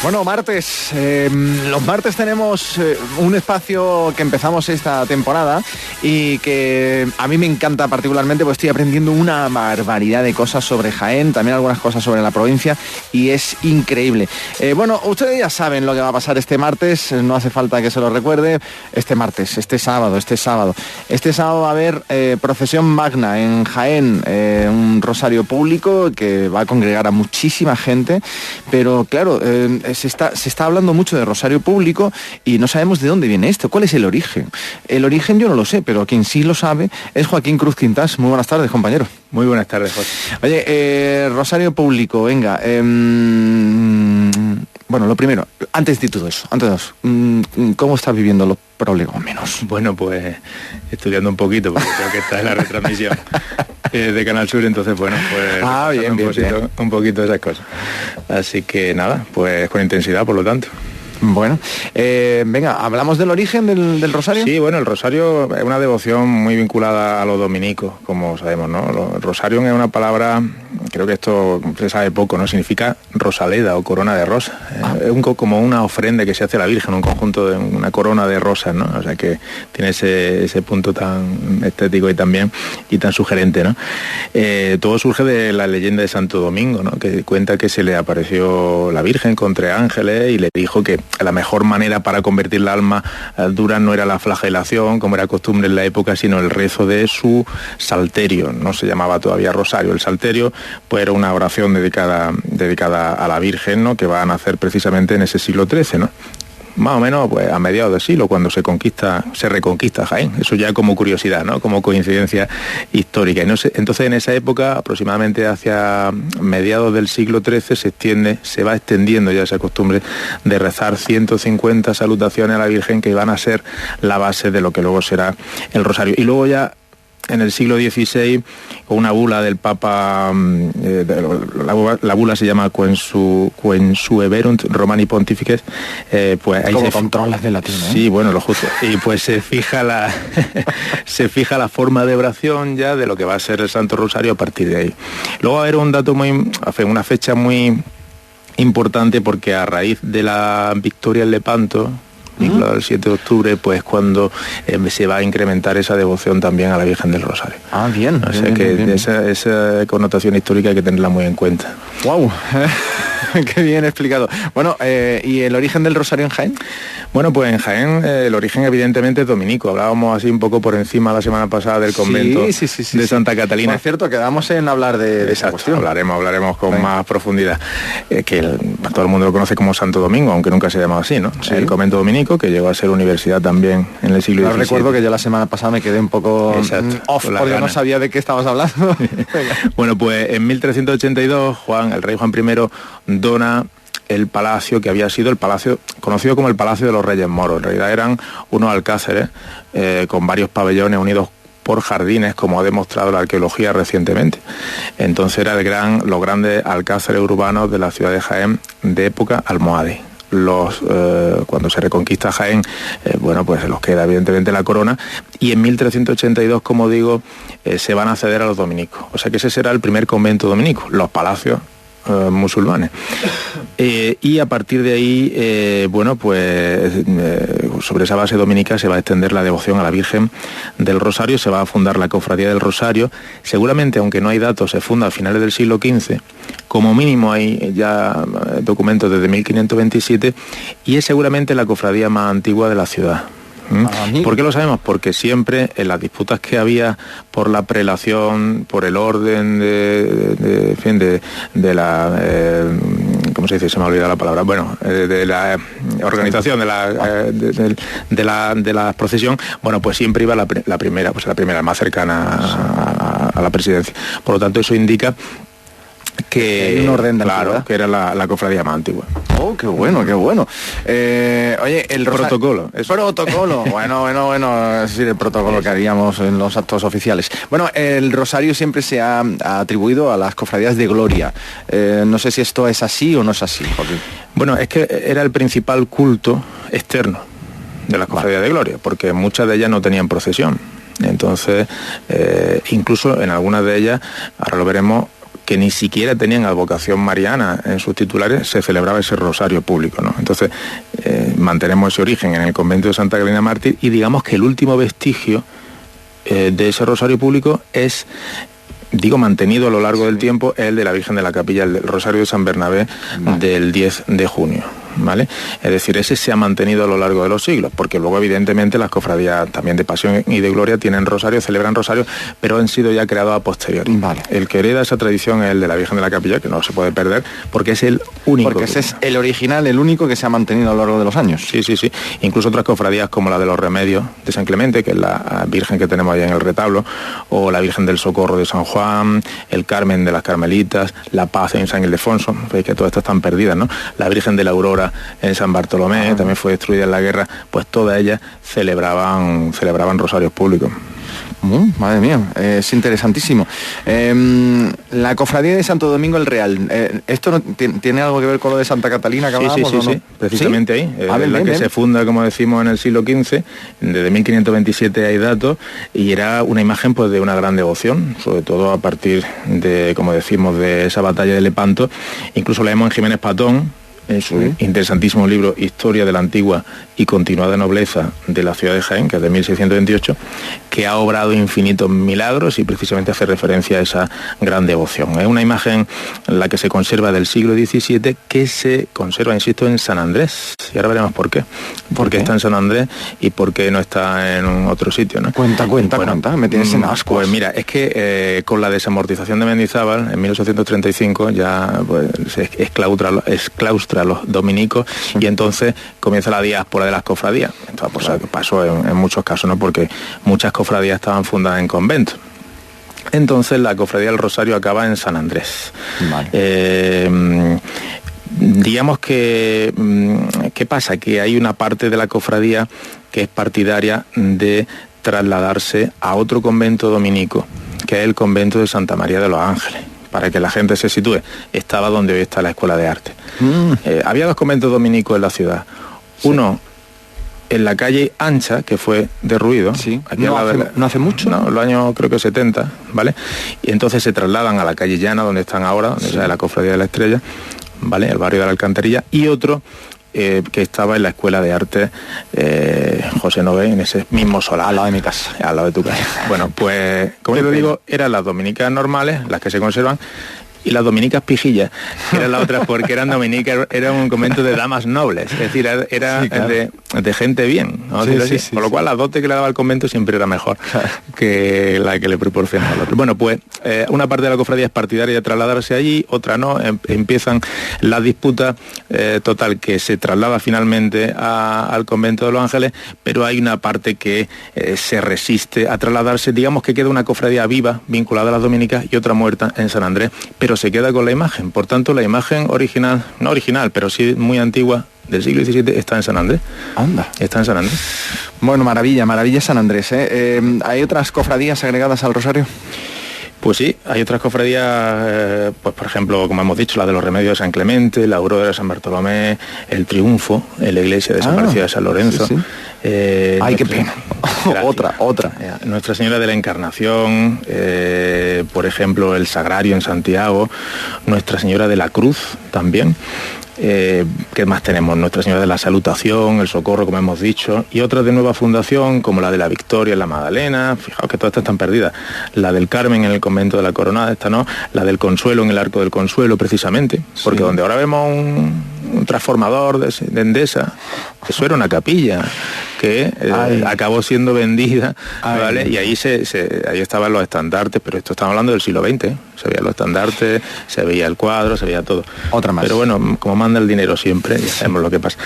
Bueno, martes. Los martes tenemos un espacio que empezamos esta temporada y que a mí me encanta particularmente, pues estoy aprendiendo una barbaridad de cosas sobre Jaén, también algunas cosas sobre la provincia y es increíble. Bueno, ustedes ya saben lo que va a pasar este martes, no hace falta que se lo recuerde. Este sábado va a haber procesión magna en Jaén, un rosario público que va a congregar a muchísima gente, pero claro, se está hablando mucho de rosario público y no sabemos de dónde viene esto. ¿Cuál es el origen? El origen yo no lo sé, pero quien sí lo sabe es Joaquín Cruz Quintás. Muy buenas tardes, compañero. Muy buenas tardes, José. Oye, rosario público, venga. Bueno, lo primero, antes de todo eso, ¿cómo estás viviendo los prolegómenos? Bueno, pues estudiando un poquito, porque creo que esta es la retransmisión de Canal Sur, entonces bueno, pues bien. Un poquito de esas cosas. Así que nada, pues con intensidad, por lo tanto. Bueno, venga, ¿hablamos del origen del rosario? Sí, bueno, el rosario es una devoción muy vinculada a los dominicos, como sabemos, ¿no? El rosario es una palabra, creo que esto se sabe poco, ¿no? Significa rosaleda o corona de rosas. Es como una ofrenda que se hace a la Virgen, un conjunto de una corona de rosas, ¿no? O sea que tiene ese punto tan estético y tan sugerente, ¿no? Todo surge de la leyenda de Santo Domingo, ¿no? Que cuenta que se le apareció la Virgen con 3 ángeles y le dijo que la mejor manera para convertir la alma dura no era la flagelación, como era costumbre en la época, sino el rezo de su salterio. No se llamaba todavía rosario. El salterio pues era una oración dedicada a la Virgen, ¿no? Que va a nacer precisamente en ese siglo XIII, ¿no? Más o menos pues a mediados del siglo, cuando se reconquista Jaén. Eso ya como curiosidad, ¿no? Como coincidencia histórica. Entonces en esa época, aproximadamente hacia mediados del siglo XIII, se va extendiendo ya esa costumbre de rezar 150 salutaciones a la Virgen que van a ser la base de lo que luego será el rosario. Y luego ya en el siglo XVI, con una bula del Papa, la bula se llama Quensueverunt Romani Pontifices, pues ahí como controlas de latín, ¿eh? Sí, bueno, lo justo. Y pues se fija la forma de oración ya de lo que va a ser el Santo Rosario a partir de ahí. Luego va a haber una fecha muy importante, porque a raíz de la victoria en Lepanto, el 7 de octubre, pues cuando se va a incrementar esa devoción también a la Virgen del Rosario. Bien. O sea que esa connotación histórica hay que tenerla muy en cuenta. ¡Wow! Qué bien explicado. Bueno, ¿y el origen del rosario en Jaén? Bueno, pues en Jaén el origen evidentemente es dominico. Hablábamos así un poco por encima la semana pasada del convento de Santa Catalina. Por cierto, quedamos en hablar de esa cuestión. Hablaremos con más profundidad. Todo el mundo lo conoce como Santo Domingo, aunque nunca se ha llamado así, ¿no? Sí. El convento dominico, que llegó a ser universidad también en el siglo XVII. Recuerdo que yo la semana pasada me quedé un poco off, porque no sabía de qué estabas hablando. Bueno, pues en 1382 el rey Juan I dona el palacio, que había sido el palacio conocido como el Palacio de los Reyes Moros. En realidad eran unos alcázares con varios pabellones unidos por jardines, como ha demostrado la arqueología recientemente. Entonces era los grandes alcázares urbanos de la ciudad de Jaén de época almohade. Cuando se reconquista Jaén, pues se los queda evidentemente la corona, y en 1382, como digo, se van a ceder a los dominicos. O sea que ese será el primer convento dominico, los palacios musulmanes. Y a partir de ahí, sobre esa base dominica se va a extender la devoción a la Virgen del Rosario, se va a fundar la Cofradía del Rosario. Seguramente, aunque no hay datos, se funda a finales del siglo XV, como mínimo hay ya documentos desde 1527, y es seguramente la cofradía más antigua de la ciudad. ¿Por qué lo sabemos? Porque siempre en las disputas que había por la prelación, por el orden de la ¿cómo se dice? Se me ha olvidado la palabra. Bueno, de la organización de la procesión, bueno, pues siempre iba la primera más cercana a la presidencia. Por lo tanto, eso indica que hay un orden de que era la cofradía más antigua. Oh, qué bueno. Oye, el protocolo. Protocolo. bueno, es decir, el protocolo que haríamos en los actos oficiales. Bueno, el rosario siempre se ha atribuido a las cofradías de gloria. No sé si esto es así o no es así, Joaquín. Bueno, es que era el principal culto externo de las cofradías de gloria, porque muchas de ellas no tenían procesión. Entonces, incluso en algunas de ellas, ahora lo veremos, que ni siquiera tenían advocación mariana en sus titulares, se celebraba ese rosario público, ¿no? Entonces, mantenemos ese origen en el convento de Santa Catalina Mártir, y digamos que el último vestigio de ese rosario público es, digo, mantenido a lo largo del tiempo, el de la Virgen de la Capilla, el rosario de San Bernabé del 10 de junio. ¿Vale? Es decir, ese se ha mantenido a lo largo de los siglos, porque luego evidentemente las cofradías también de Pasión y de Gloria tienen rosarios, celebran rosarios, pero han sido ya creados a posteriori. Vale. El que hereda esa tradición es el de la Virgen de la Capilla, que no se puede perder, porque es el único. Porque ese es el original, el único que se ha mantenido a lo largo de los años. Sí. Incluso otras cofradías como la de los Remedios de San Clemente, que es la Virgen que tenemos allá en el retablo, o la Virgen del Socorro de San Juan, el Carmen de las Carmelitas, la Paz en San Ildefonso, veis que todas estas están perdidas, ¿no? La Virgen de la Aurora en San Bartolomé, también fue destruida en la guerra, pues todas ellas celebraban rosarios públicos. Madre mía, es interesantísimo. La cofradía de Santo Domingo el Real, ¿esto no tiene algo que ver con lo de Santa Catalina que hablábamos? Sí, precisamente. ¿Sí? Ahí. Es la que se funda, como decimos, en el siglo XV, desde 1527 hay datos, y era una imagen pues de una gran devoción, sobre todo a partir de, como decimos, de esa batalla de Lepanto. Incluso leemos en Jiménez Patón, en su interesantísimo libro Historia de la antigua y continuada nobleza de la ciudad de Jaén, que es de 1628, que ha obrado infinitos milagros, y precisamente hace referencia a esa gran devoción. Es una imagen la que se conserva del siglo XVII, que se conserva, insisto, en San Andrés, y ahora veremos por qué. ¿Por qué está en San Andrés y por qué no está en otro sitio, ¿no? Cuenta, me tienes en ascuas. Pues mira, es que con la desamortización de Mendizábal en 1835 ya pues, se exclaustra a los dominicos, y entonces comienza la diáspora de las cofradías. Entonces, pues, pasó en muchos casos, ¿no? Porque muchas cofradías estaban fundadas en conventos. Entonces la cofradía del Rosario acaba en San Andrés. Vale. Digamos que, ¿qué pasa? Que hay una parte de la cofradía que es partidaria de trasladarse a otro convento dominico, que es el convento de Santa María de los Ángeles. Para que la gente se sitúe, estaba donde hoy está la Escuela de Arte. Había dos conventos dominicos en la ciudad. Uno en la calle Ancha, que fue derruido. Sí. ¿No hace mucho? No, en los años creo que 70, ¿vale? Y entonces se trasladan a la calle Llana, donde están ahora, donde está la Cofradía de la Estrella, ¿vale? El barrio de la Alcantarilla. Y otro que estaba en la Escuela de Arte José Nové, en ese mismo solar. Al lado de mi casa. Al lado de tu casa. Bueno, pues, como yo te digo, eran las dominicas normales, las que se conservan, y las dominicas pijillas, que eran las otras, porque eran dominicas, era un convento de damas nobles, es decir, era de gente bien, ¿no? Por lo cual la dote que le daba el convento siempre era mejor que la que le proporcionaba al otro. Bueno, pues una parte de la cofradía es partidaria de trasladarse allí, otra no, empiezan las disputas, total, que se traslada finalmente al convento de los Ángeles, pero hay una parte que se resiste a trasladarse, digamos que queda una cofradía viva, vinculada a las dominicas, y otra muerta en San Andrés, pero se queda con la imagen. Por tanto, la imagen original, no original, pero sí muy antigua, del siglo XVII, está en San Andrés. Anda. Está en San Andrés. Bueno, maravilla San Andrés, ¿eh? ¿Hay otras cofradías agregadas al Rosario? Pues sí, hay otras cofradías, pues por ejemplo, como hemos dicho, la de los Remedios de San Clemente, la Aurora de San Bartolomé, el Triunfo en la iglesia de San Parecida de San Lorenzo. Sí. Ay, qué pena. otra. Nuestra Señora de la Encarnación, por ejemplo, el Sagrario en Santiago, Nuestra Señora de la Cruz también. ¿Qué más tenemos? Nuestra Señora de la Salutación, el Socorro, como hemos dicho, y otras de nueva fundación, como la de la Victoria en la Magdalena. Fijaos que todas estas están perdidas. La del Carmen en el convento de la Coronada, esta no. La del Consuelo en el Arco del Consuelo, precisamente, porque donde ahora vemos un transformador de Endesa, eso era una capilla que acabó siendo vendida, ¿vale? Y ahí ahí estaban los estandartes, pero esto estamos hablando del siglo XX, ¿eh? Se veían los estandartes, se veía el cuadro, se veía todo. Otra más. Pero bueno, como manda el dinero siempre, ya sabemos lo que pasa.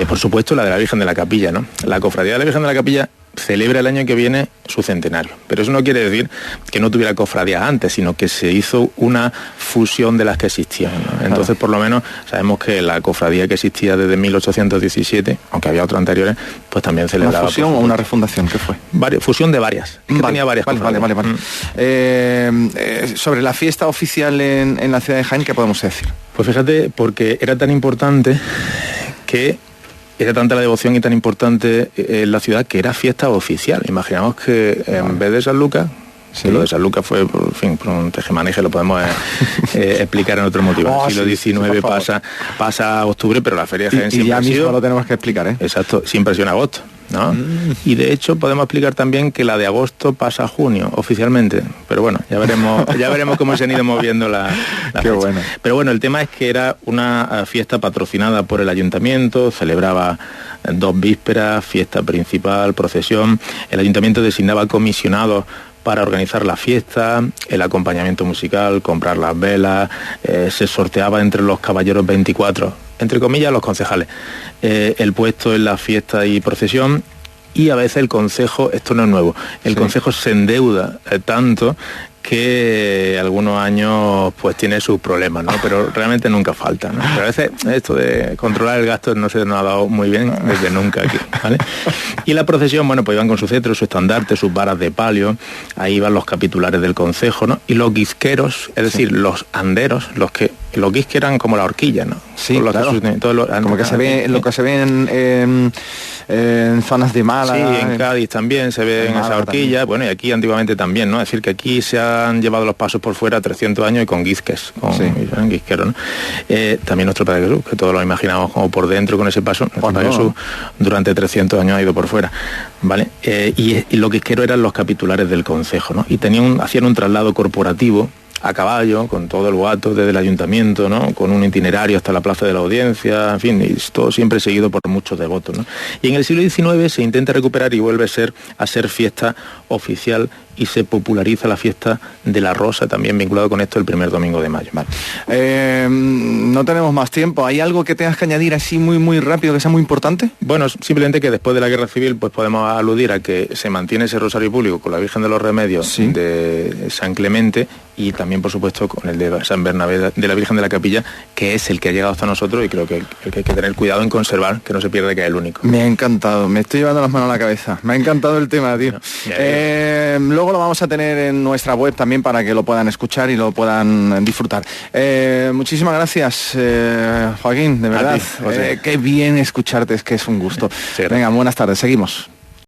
Por supuesto, la de la Virgen de la Capilla, ¿no? La cofradía de la Virgen de la Capilla celebra el año que viene su centenario, pero eso no quiere decir que no tuviera cofradías antes, sino que se hizo una fusión de las que existían, ¿no? Entonces, por lo menos, sabemos que la cofradía que existía desde 1817, aunque había otras anteriores, pues también celebraba... ¿Una fusión o una refundación? ¿Qué fue? Fusión de varias. Es que tenía varias cofradías. Vale. Sobre la fiesta oficial en la ciudad de Jaén, ¿qué podemos decir? Pues fíjate, porque era tan importante que... Era tanta la devoción y tan importante en la ciudad que era fiesta oficial. Imaginamos que en vez de San Lucas, Sí. Lo de San Lucas fue, por fin, por un tejemaneje, lo podemos explicar en otro motivo. El siglo XIX pasa a octubre, pero la Feria de Jaén siempre ya ha sido... mismo lo tenemos que explicar, ¿eh? Exacto, siempre ha sido en agosto, ¿no? Y de hecho podemos explicar también que la de agosto pasa a junio, oficialmente. Pero bueno, ya veremos cómo se han ido moviendo la Qué fecha. bueno. Pero bueno, el tema es que era una fiesta patrocinada por el ayuntamiento, celebraba 2 vísperas, fiesta principal, procesión. El ayuntamiento designaba comisionados para organizar la fiesta, el acompañamiento musical, comprar las velas, se sorteaba entre los caballeros 24, entre comillas los concejales, el puesto en la fiesta y procesión, y a veces el concejo, esto no es nuevo, el concejo se endeuda tanto que algunos años pues tiene sus problemas, ¿no? Pero realmente nunca falta, ¿no? Pero a veces esto de controlar el gasto no se nos ha dado muy bien desde nunca aquí, ¿vale? Y la procesión, bueno, pues iban con su cetro, su estandarte, sus varas de palio, ahí iban los capitulares del concejo, ¿no? Y los guisqueros, es decir, los anderos, los guisques eran como la horquilla, ¿no? Sí, claro. Como que se ve, lo que se ve en zonas de Málaga. Sí, en Cádiz también se ve en esa horquilla, también. Bueno, y aquí antiguamente también, ¿no? Es decir, que aquí se han llevado los pasos por fuera 300 años y con guisques, con guisqueros, ¿no? También nuestro Padre Jesús, que todos lo imaginamos como por dentro con ese paso, nuestro Padre Jesús durante 300 años ha ido por fuera, ¿vale? Y los guisqueros eran los capitulares del concejo, ¿no? Y hacían un traslado corporativo a caballo, con todo el boato desde el ayuntamiento, ¿no? Con un itinerario hasta la plaza de la Audiencia, en fin, y todo siempre seguido por muchos devotos, ¿no? Y en el siglo XIX se intenta recuperar y vuelve a ser fiesta oficial y se populariza la fiesta de la Rosa, también vinculado con esto el primer domingo de mayo. Vale. No tenemos más tiempo. ¿Hay algo que tengas que añadir así muy rápido, que sea muy importante? Bueno, simplemente que después de la Guerra Civil pues podemos aludir a que se mantiene ese rosario público con la Virgen de los Remedios de San Clemente y también, por supuesto, con el de San Bernabé de la Virgen de la Capilla, que es el que ha llegado hasta nosotros y creo que hay que tener cuidado en conservar, que no se pierda, que es el único. Me ha encantado, me estoy llevando las manos a la cabeza. Me ha encantado el tema, tío. Luego lo vamos a tener en nuestra web también para que lo puedan escuchar y lo puedan disfrutar. Muchísimas gracias, Joaquín, de verdad. Qué bien escucharte, es que es un gusto. Sí, venga, buenas tardes, seguimos.